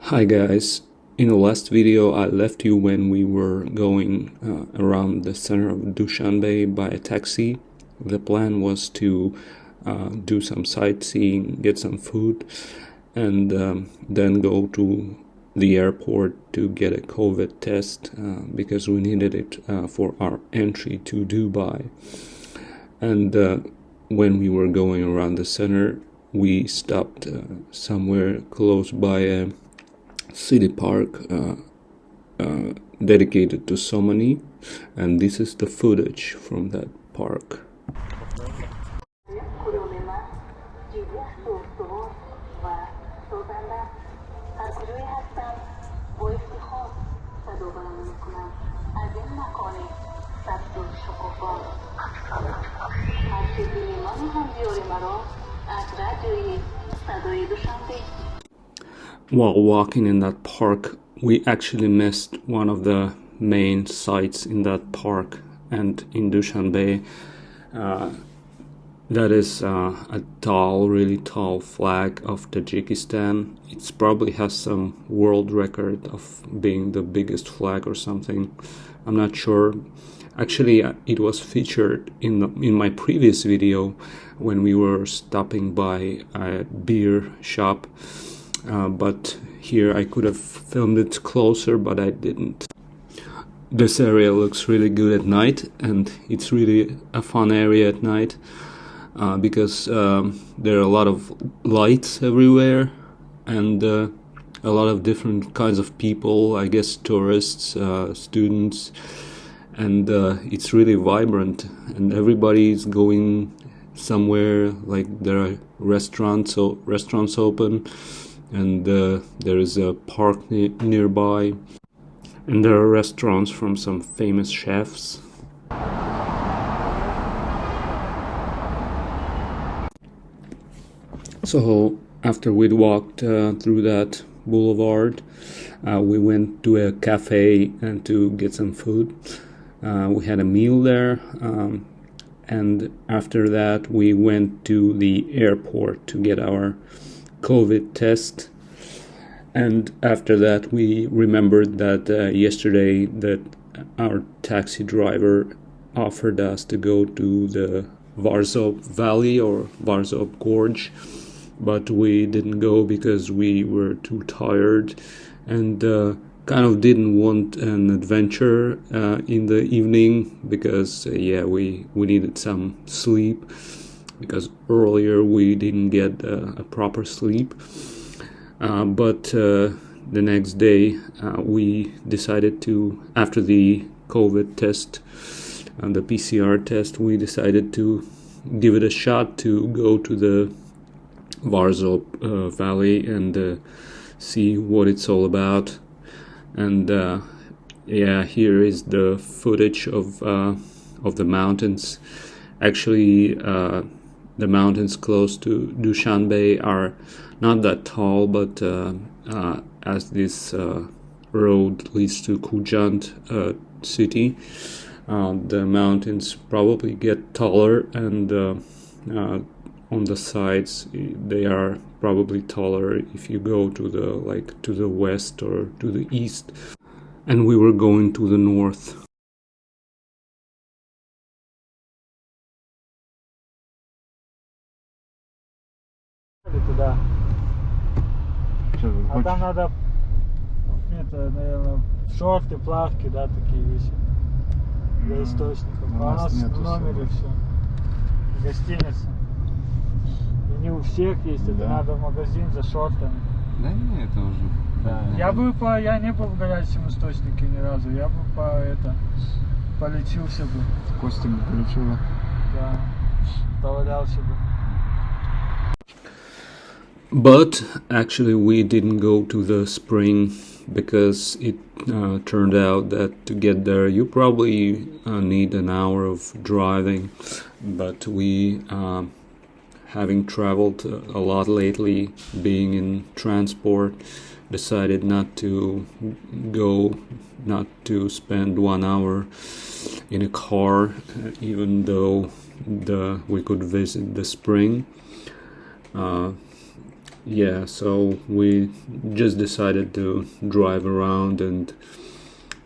Hi guys, in the last video I left you when we were going around the center of Dushanbe by a taxi. The plan was to do some sightseeing, get some food, and then go to the airport to get a COVID test because we needed it for our entry to Dubai. And when we were going around the center, we stopped somewhere close by a city park dedicated to Somani, and this is the footage from that park. While walking in that park, we actually missed one of the main sites in that park and in Dushanbe. That is a tall, really tall flag of Tajikistan. It probably has some world record of being the biggest flag or something. I'm not sure. Actually, it was featured in my previous video when we were stopping by a beer shop. But here I could have filmed it closer, but I didn't. This area looks really good at night, and it's really a fun area at night because there are a lot of lights everywhere and a lot of different kinds of people, I guess tourists, students, and it's really vibrant, and everybody is going somewhere. Like there are restaurants open, and there is a park nearby, and there are restaurants from some famous chefs. So after we'd walked through that boulevard, we went to a cafe and to get some food. We had a meal there, and after that we went to the airport to get our COVID test. And after that we remembered that yesterday that our taxi driver offered us to go to the Varzob Valley or Varzob Gorge, but we didn't go because we were too tired and kind of didn't want an adventure in the evening because we needed some sleep, because earlier we didn't get a proper sleep. But the next day we decided to, after the COVID test and the PCR test, we decided to give it a shot to go to the Varzob Valley and see what it's all about. And here is the footage of the mountains. Actually, the mountains close to Dushanbe are not that tall, but as this road leads to Kujant city, the mountains probably get taller, and on the sides they are probably taller if you go to the west or to the east. And we were going to the north. Туда. А там надо, это, наверное, шорты, плавки, да, такие вещи для источников. А у нас в номере все. Гостиница. И не у всех есть, это надо в магазин за шортами. Да нет, это уже. Да. Я не был в горячем источнике ни разу. Я бы полечился бы. Костя бы полечил. Да. Повалялся бы. But actually we didn't go to the spring because it turned out that to get there you probably need an hour of driving. But we, having traveled a lot lately, being in transport, decided not to spend 1 hour in a car, even though we could visit the spring. yeah, so we just decided to drive around and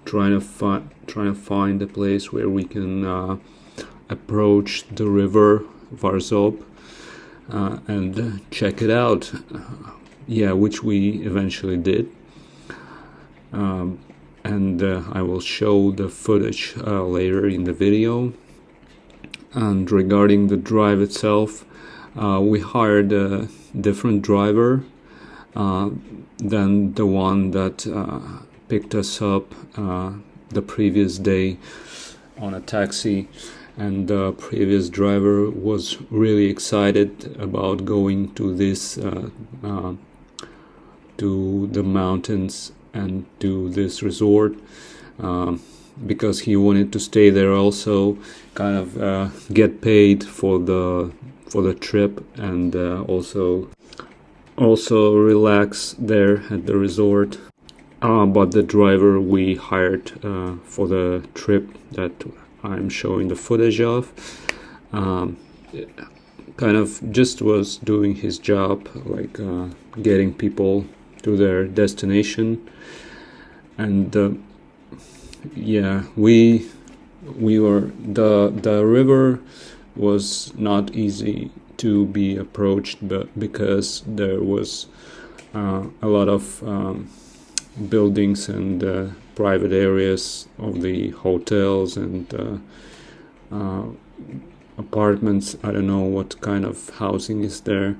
trying to find a place where we can approach the river Varzob and check it out. Yeah, which we eventually did. And I will show the footage later in the video. And regarding the drive itself, we hired a different driver than the one that picked us up the previous day on a taxi, and the previous driver was really excited about going to this to the mountains and to this resort, because he wanted to stay there also, kind of get paid for the trip, and also relax there at the resort. But the driver we hired for the trip that I'm showing the footage of kind of just was doing his job, like getting people to their destination. And yeah, we were the river was not easy to be approached, but because there was a lot of buildings and private areas of the hotels and apartments. I don't know what kind of housing is there,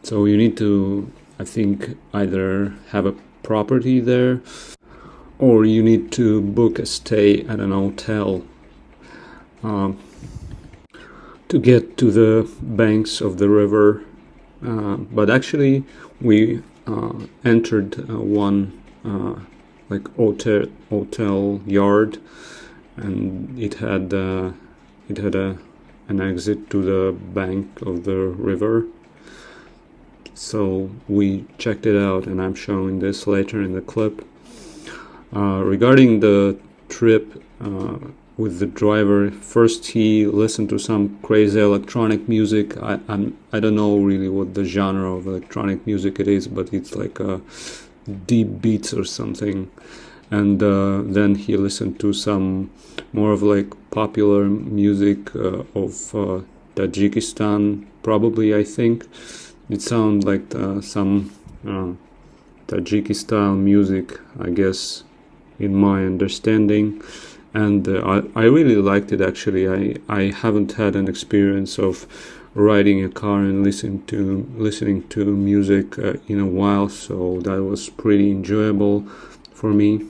so you need to, I think, either have a property there or you need to book a stay at an hotel to get to the banks of the river. But actually we entered one like hotel yard, and it had an exit to the bank of the river. So we checked it out, and I'm showing this later in the clip. Regarding the trip with the driver, first he listened to some crazy electronic music. I don't know really what the genre of electronic music it is, but it's like deep beats or something. And then he listened to some more of like popular music of Tajikistan, probably, I think. It sounds like some Tajikistan music, I guess, in my understanding. And I really liked it, actually. I haven't had an experience of riding a car and listening to music in a while, so that was pretty enjoyable for me.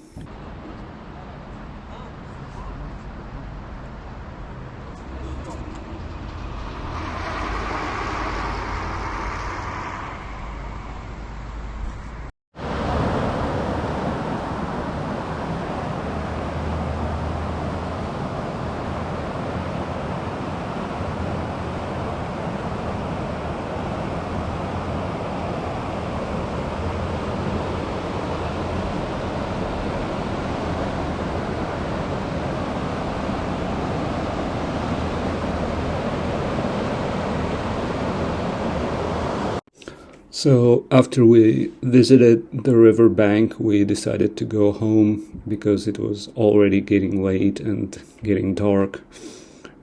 So after we visited the river bank, we decided to go home because it was already getting late and getting dark,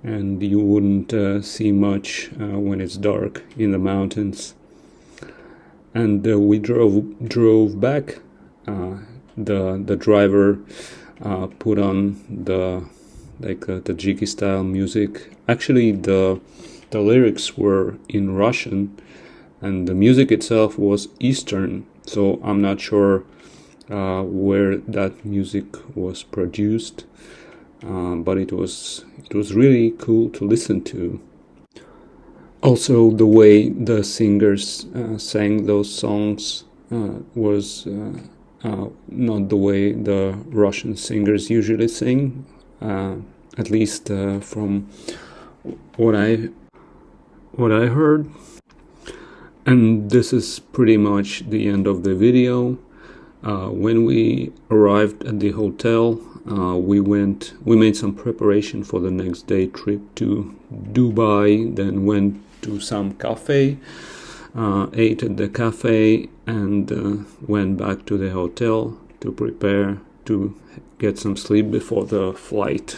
and you wouldn't see much when it's dark in the mountains. And we drove back. The driver put on the Tajiki style music. Actually, the lyrics were in Russian, and the music itself was Eastern, so I'm not sure where that music was produced, but it was really cool to listen to. Also, the way the singers sang those songs was not the way the Russian singers usually sing, at least from what I heard. And this is pretty much the end of the video. When we arrived at the hotel, we made some preparation for the next day trip to Dubai, then went to some cafe, ate at the cafe, and went back to the hotel to prepare to get some sleep before the flight.